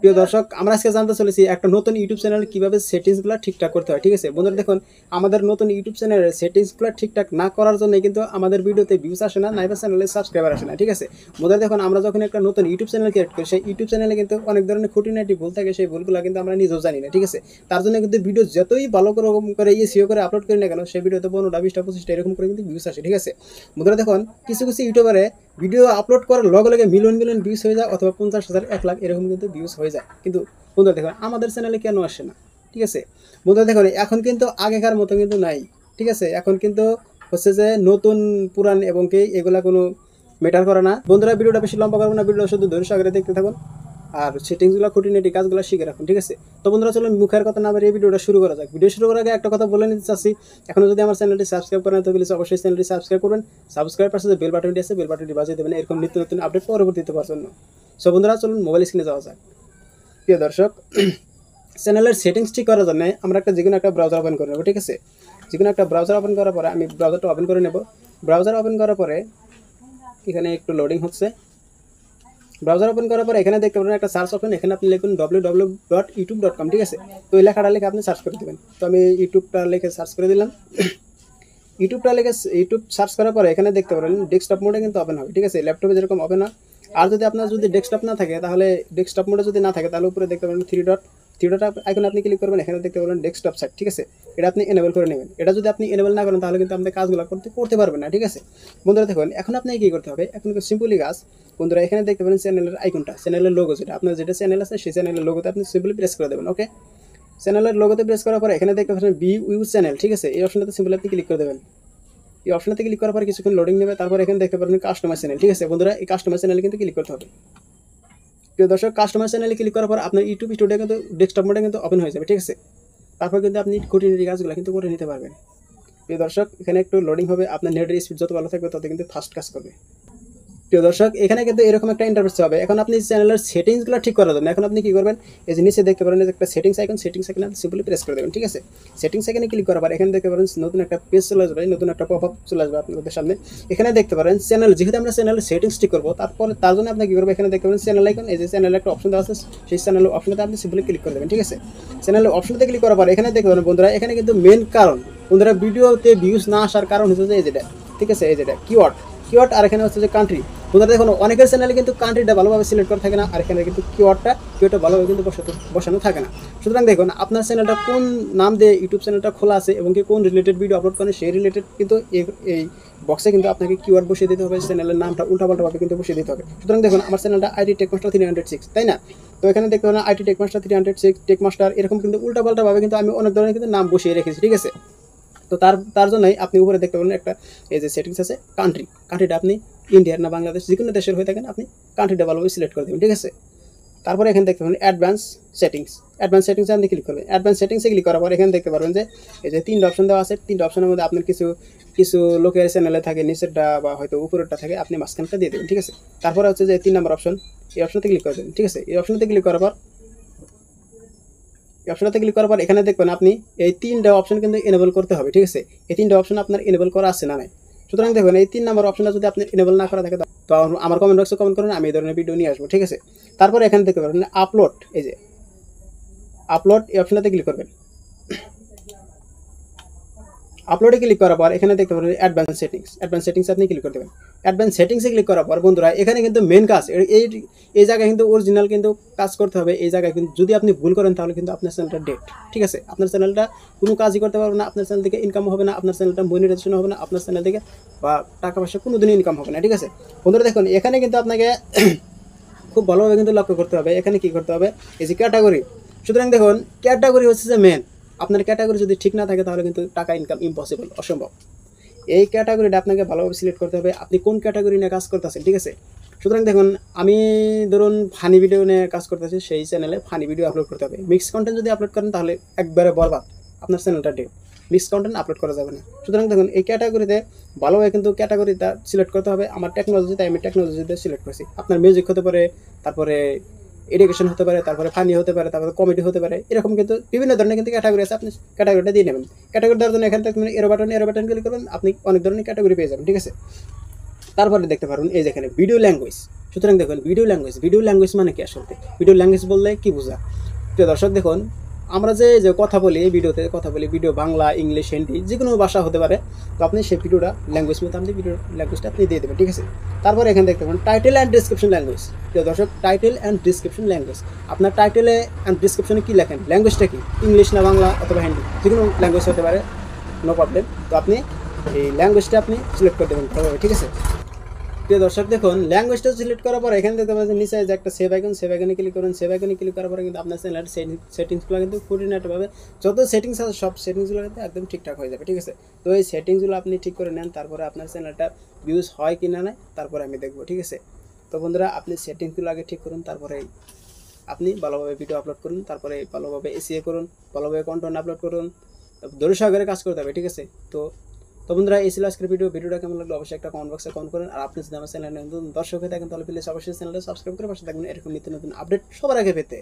প্রিয় দর্শক, আমরা আজকে জানতে চলেছি একটা নতুন ইউটিউব চ্যানেলে কিভাবে সেটিংসগুলো ঠিকঠাক করতে হয়। ঠিক আছে বন্ধুরা, দেখুন আমাদের নতুন ইউটিউব চ্যানেলের সেটিংসগুলো ঠিকঠাক না করার জন্য কিন্তু আমাদের ভিডিওতে ভিউজ আসে না, নাইবা চ্যানেলে সাবস্ক্রাইবার আসে না। ঠিক আছে বন্ধুরা, দেখুন আমরা যখন একটা নতুন ইউটিউব চ্যানেল ক্রিয়েট করি, সেই ইউটিউব চ্যানেলে কিন্তু অনেক ধরনের খুঁটিনাটি ভুল থাকে, সেই ভুলগুলো কিন্তু আমরা নিজেও জানি না। ঠিক আছে, তার জন্য কিন্তু ভিডিও যতই ভালো করে এসইও করে আপলোড করি না কেন, সেই ভিডিওতে 15টা 20টা 25টা এরকম করে কিন্তু ভিউজ আসে। ঠিক আছে বন্ধুরা, দেখুন কিছু কিছু ইউটিউবারে ভিডিও আপলোড করার লগে লগে মিলিয়ন মিলিয়ন ভিউজ হয়ে যায়, অথবা 50,000 1 লাখ এরকম কিন্তু ভিউজ হয়ে যায়। কিন্তু বন্ধুরা দেখুন আমাদের চ্যানেলে কেন আসে না? ঠিক আছে বন্ধুরা, দেখুন এখন কিন্তু আগেকার মতো কিন্তু নাই। ঠিক আছে, এখন কিন্তু হচ্ছে যে নতুন পুরান এবং কি এগুলা কোনো ম্যাটার করে না। বন্ধুরা, ভিডিওটা বেশি লম্বা করবো না, ভিডিওটা শুধু ধৈর্য সহকারে দেখতে থাকুন আর সেটিংসগুলো খুঁটিনাটি কাজগুলো শিখে রাখুন। ঠিক আছে, তো বন্ধুরা চলুন মুখের কথা না বাড়িয়ে ভিডিওটা শুরু করা যাক। ভিডিও শুরু করার আগে একটা কথা বলে নিতে চাচ্ছি, এখনো যদি আমার চ্যানেলটি সাবস্ক্রাইব করেন তো প্লিজ অবশ্যই চ্যানেলটি সাবস্ক্রাইব করবেন। সাবস্ক্রাইব পাশে যে বেল বাটনটি আছে, বেল বাটনটি বাজিয়ে দেবেন এরকম নিত্য নতুন আপডেট পরবর্তীতে পাওয়ার জন্য। সো বন্ধুরা চলুন মোবাইল স্ক্রিনে যাওয়া যাক। প্রিয় দর্শক, চ্যানেলের সেটিংস ঠিক করার জন্য আমরা যে কোনো একটা ব্রাউজার ওপেন করে নেব। ঠিক আছে, যে কোনো একটা ব্রাউজার ওপেন করার পরে আমি ব্রাউজারটা ওপেন করে নেব। ব্রাউজার ওপেন করার পরে এখানে একটু লোডিং হচ্ছে। ব্রাউজার ওপেন করার পরে এখানে দেখতে পারেন একটা সার্চ অপশন, এখানে আপনি লিখুন www.youtube.com। ঠিক আছে, তো এই লেখাটা লিখে আপনি সার্চ করে দেবেন। তো আমি ইউটিউবটা লিখে সার্চ করে দিলাম। ইউটিউবটা লিখে ইউটিউব সার্চ করার পরে এখানে দেখতে পারেন ডেস্কটপ মোডে কিন্তু ওপেন হবে। ঠিক আছে, ল্যাপটপে যেরকম ওপেন হয়। আর যদি আপনার ডেস্কটপ না থাকে, তাহলে ডেস্কটপ মোডে যদি না থাকে, তাহলে উপরে দেখতে পারেন থ্রি ডট আইকনে আপনি ক্লিক করবেন। এখানে দেখতে পারেন ডেস্কটপ সাইট। ঠিক আছে, এটা আপনি এনেবল করে নেবেন। এটা যদি আপনি এনেবল না করেন তাহলে কিন্তু আপনি কাজগুলো করতে পারবেন না। ঠিক আছে বন্ধুরা, দেখুন এখন আপনি কি করতে হবে, এখন সিম্পলি কাজ। বন্ধুরা এখানে দেখতে পারেন চ্যানেলের আইকনটা, চ্যানেলের লোগো, যেটা আপনার যেটা চ্যানেল আছে সেই চ্যানেলের লোগোতে আপনি সিম্পলি প্রেস করে দেবেন। ওকে, চ্যানেলের লোগোতে প্রেস করার পরে এখানে দেখতে পাচ্ছেন ভিউ ইউজ চ্যানেল। ঠিক আছে, এই অপশনটাতে সিম্পলি আপনি ক্লিক করে দেবেন। এই অপশনটাতে ক্লিক করার পরে কিছুক্ষণ লোডিং নেবে, তারপর এখানে দেখতে পারবেন কাস্টমার চ্যানেল। ঠিক আছে বন্ধুরা, এই কাস্টমার চ্যানেলে কিন্তু ক্লিক করতে হবে। প্রিয় দর্শক, কাস্টমার চ্যানেলে ক্লিক করার পর আপনার ইউটিউব স্টুডিও কিন্তু ডেস্কটপ মোডে কিন্তু ওপেন হয়ে যাবে। ঠিক আছে, তারপর কিন্তু আপনি খুঁটিনাটি কাজগুলো কিন্তু করে নিতে পারবেন। প্রিয় দর্শক, এখানে একটু লোডিং হবে, আপনার নেটের স্পিড যত ভালো থাকবে তত কিন্তু ফাস্ট কাজ করবে। প্রিয় দর্শক, এখানে কিন্তু এরকম একটা ইন্টারফেস হবে। এখন আপনি চ্যানেলের সেটিংসগুলো ঠিক করার জন্য এখন আপনি কি করবেন, এই যে নিচে দেখতে পারেন যে একটা সেটিংস আইকন আপনি সিম্পলি প্রেস করে দেবেন। ঠিক আছে, সেটিংস আইকনে ক্লিক করার পর এখানে দেখতে পারেন নতুন একটা পেজ চলে আসবে, নতুন একটা পপআপ চলে আসবে আপনাদের সামনে। এখানে দেখতে পারেন চ্যানেল, যেহেতু আমরা চ্যানেলের সেটিংস ঠিক করবো, তার জন্য আপনি কি করবেন, এখানে দেখতে পারেন চ্যানেল আইকন, এই যে চ্যানেলের একটা অপশন দেওয়া আছে, সেই চ্যানেলের অপশনটাতে আপনি সিম্পলি ক্লিক করে দেবেন। ঠিক আছে, চ্যানেলের অপশনটাতে ক্লিক করার পর এখানে দেখতে পারেন বন্ধুরা, এখানে কিন্তু মেন কারণ বন্ধুরা ভিডিওতে ভিউজ না আসার কারণ হচ্ছে যে এই যেটা। ঠিক আছে, এই যেটা কিওয়ার্ড আর এখানে হচ্ছে যে কান্ট্রি। বন্ধুরা দেখুন অনেকের চ্যানেলে কিন্তু কান্ট্রিটা ভালোভাবে সিলেক্ট করা থাকে না, আর এখানে কিন্তু কিওয়ার্ডটা ভালোভাবে কিন্তু বসানো থাকে না। সুতরাং দেখুন আপনার চ্যানেলটা কোন নাম দিয়ে ইউটিউব চ্যানেলটা খোলা আছে এবং কি কোন রিলেটেড ভিডিও আপলোড করেন, সেই রিলেটেড কিন্তু এই বক্সে কিন্তু আপনাকে কিওয়ার্ড বসিয়ে দিতে হবে, চ্যানেলের নামটা উল্টাপাল্টাভাবে কিন্তু বসিয়ে দিতে হবে। সুতরাং দেখুন আমার চ্যানেলটা আইটি টেকমাস্টার 306, তাই না? তো এখানে দেখতে পারেন আইটি টেকমাস্টার 306 টেকমাস্টার এরকম কিন্তু উল্টাপাল্টাভাবে কিন্তু আমি অনেক ধরনের কিন্তু নাম বসিয়ে রেখেছি। ঠিক আছে, তো তার জন্যই আপনি উপরে দেখতে পাবেন একটা এই যে সেটিংস আছে কান্ট্রিটা আপনি ইন্ডিয়ার না বাংলাদেশ যে কোনো দেশের হয়ে থাকেন আপনি কান্ট্রিটা ভালোভাবে সিলেক্ট করে দেবেন। ঠিক আছে, তারপরে এখানে দেখতে পাবেন অ্যাডভান্স সেটিংসে আপনি ক্লিক করবেন। অ্যাডভান্স সেটিংসে ক্লিক করার পর এখানে দেখতে পারবেন যে এই যে 3টা অপশন দেওয়া আছে, 3টা অপশনের মধ্যে আপনার কিছু লোকের চ্যানেলে থাকে নিচেরটা বা হয়তো উপরেরটা থাকে, আপনি মাঝখানটা দিয়ে দেবেন। ঠিক আছে, তারপরে হচ্ছে যে 3 নম্বর অপশন, এই অপশনতে ক্লিক করে দেবেন। ঠিক আছে, এই অপশনতে ক্লিক করার পর এখানে দেখবেন আপনি এই 3টা অপশন কিন্তু এনেবল করতে হবে। ঠিক আছে, এই 3টা অপশন আপনার এনেবল করা আছে না নাই। সুতরাং দেখবেন এই 3 নম্বর অপশনটা যদি আপনি এনেবল না করা থাকে তো আমার কমেন্ট বক্সে কমেন্ট করুন, আমি এই ধরনের ভিডিও নিয়ে আসবো। ঠিক আছে, তারপরে এখানে দেখতে পাবেন আপলোড, এই যে আপলোড এই অপশনটাতে ক্লিক করবেন। আপলোডে ক্লিক করার পর এখানে দেখতে পাবেন অ্যাডভান্স সেটিংস আপনি ক্লিক করে দেবেন। অ্যাডভান্স সেটিংসে ক্লিক করার পর বন্ধুরা এখানে কিন্তু মেন কাজ এই জায়গায় কিন্তু অরিজিনাল কিন্তু কাজ করতে হবে। এই জায়গায় কিন্তু যদি আপনি ভুল করেন তাহলে কিন্তু আপনার চ্যানেলটা ডেড। ঠিক আছে, আপনার চ্যানেলটা কোনো কাজই করতে পারবে না, আপনার চ্যানেল থেকে ইনকাম হবে না, আপনার চ্যানেলটা মনিটাইজেশন হবে না, আপনার চ্যানেল থেকে বা টাকা পয়সা কোনো দিনই ইনকাম হবে না। ঠিক আছে বন্ধুরা, দেখুন এখানে কিন্তু আপনাকে খুব ভালোভাবে কিন্তু লক্ষ্য করতে হবে। এখানে কি করতে হবে, এই যে ক্যাটাগরি। সুতরাং দেখুন ক্যাটাগরি হচ্ছে যে মেন, আপনার ক্যাটাগরি যদি ঠিক না থাকে তাহলে কিন্তু টাকা ইনকাম ইম্পসিবল, অসম্ভব। এই ক্যাটাগরিটা আপনাকে ভালোভাবে সিলেক্ট করতে হবে, আপনি কোন ক্যাটাগরি নিয়ে কাজ করতেছেন। ঠিক আছে, সুতরাং দেখুন আমি ধরুন ফানি ভিডিও নিয়ে কাজ করতেছি, সেই চ্যানেলে ফানি ভিডিও আপলোড করতে হবে। মিক্স কন্টেন্ট যদি আপলোড করেন তাহলে একবারে বরবাদ, আপনার চ্যানেলটা ডেড, মিক্স কন্টেন্ট আপলোড করা যাবে না। সুতরাং দেখুন এই ক্যাটাগরিতে ভালোভাবে কিন্তু ক্যাটাগরিটা সিলেক্ট করতে হবে। আমার টেকনোলজিতে আমি টেকনোলজিতে সিলেক্ট করছি, আপনার মিউজিক হতে পারে, তারপরে এডুকেশন হতে পারে, তারপরে ফানি হতে পারে, তারপরে কমেডি হতে পারে, এরকম কিন্তু বিভিন্ন ধরনের কিন্তু ক্যাটাগরি আছে, আপনি ক্যাটাগরিটা দিয়ে নেবেন। ক্যাটাগরি দেওয়ার জন্য এখান থেকে এরো বাটন ক্লিক করবেন, আপনি অনেক ধরনের ক্যাটাগরি পেয়ে যাবেন। ঠিক আছে, তারপরে দেখতে পারুন এই যেখানে ভিডিও ল্যাঙ্গুয়েজ। সুতরাং দেখুন ভিডিও ল্যাঙ্গুয়েজ মানে কি আসলে? ভিডিও ল্যাঙ্গুয়েজ বললে কি বোঝা? প্রিয় দর্শক দেখুন, আমরা যে কথা বলি এই ভিডিওতে কথা বলি, ভিডিও বাংলা, ইংলিশ, হিন্দি যে কোনো ভাষা হতে পারে। তো আপনি সেই ভিডিওটা ল্যাঙ্গুয়েজ মতো আপনি ভিডিও ল্যাঙ্গুয়েজটা আপনি দিয়ে দেবেন, ঠিক আছে? তারপরে এখানে দেখতে পাবেন টাইটেল অ্যান্ড ডিসক্রিপশন ল্যাঙ্গুয়েজ। প্রিয় দর্শক, টাইটেল অ্যান্ড ডিসক্রিপশন ল্যাঙ্গুয়েজ, আপনার টাইটেলে অ্যান্ড ডিসক্রিপশনে কী লেখেন, ল্যাঙ্গুয়েজটা কি, ইংলিশ না বাংলা অথবা হিন্দি, যে কোনো ল্যাঙ্গুয়েজ হতে পারে, নো প্রবলেম। তো আপনি এই ল্যাঙ্গুয়েজটা আপনি সিলেক্ট করে দেবেন, ঠিক আছে? প্রিয় দর্শক দেখুন, ল্যাঙ্গুয়েজটা সিলেক্ট করার পর এখানে দেখতে পাচ্ছেন নিচে যে একটা সেভ আইকনে ক্লিক করুন। সেভ আইকনে ক্লিক করার পরে কিন্তু আপনার চ্যানেলের সেটিংসগুলো কিন্তু খুঁটিনাটিভাবে যত সেটিংস আছে সব সেটিংসগুলো কিন্তু একদম ঠিকঠাক হয়ে যাবে, ঠিক আছে? তো এই সেটিংসগুলো আপনি ঠিক করে নেন, তারপরে আপনার চ্যানেলটা ভিউজ হয় কি না নাই তারপরে আমি দেখবো, ঠিক আছে? তো বন্ধুরা, আপনি সেটিংসগুলো আগে ঠিক করুন, তারপরে আপনি ভালোভাবে ভিডিও আপলোড করুন, তারপরে ভালোভাবে এসিও করুন, ভালোভাবে কন্টেন্ট আপলোড করুন, ধৈর্য সহকারে কাজ করতে হবে, ঠিক আছে? তো বন্ধুরা, এই ছিল আজকের ভিডিওটা কেমন লাগলো অবশ্যই একটা কমেন্ট বক্সে কমেন্ট করেন। আর আপনি যদি আমার চ্যানেলে নতুন দর্শক হয়ে থাকেন তাহলে প্লিজ অবশ্যই চ্যানেলটা সাবস্ক্রাইব করে পাশে থাকবেন এরকম নিত্য নতুন আপডেট সবার আগে পেতে।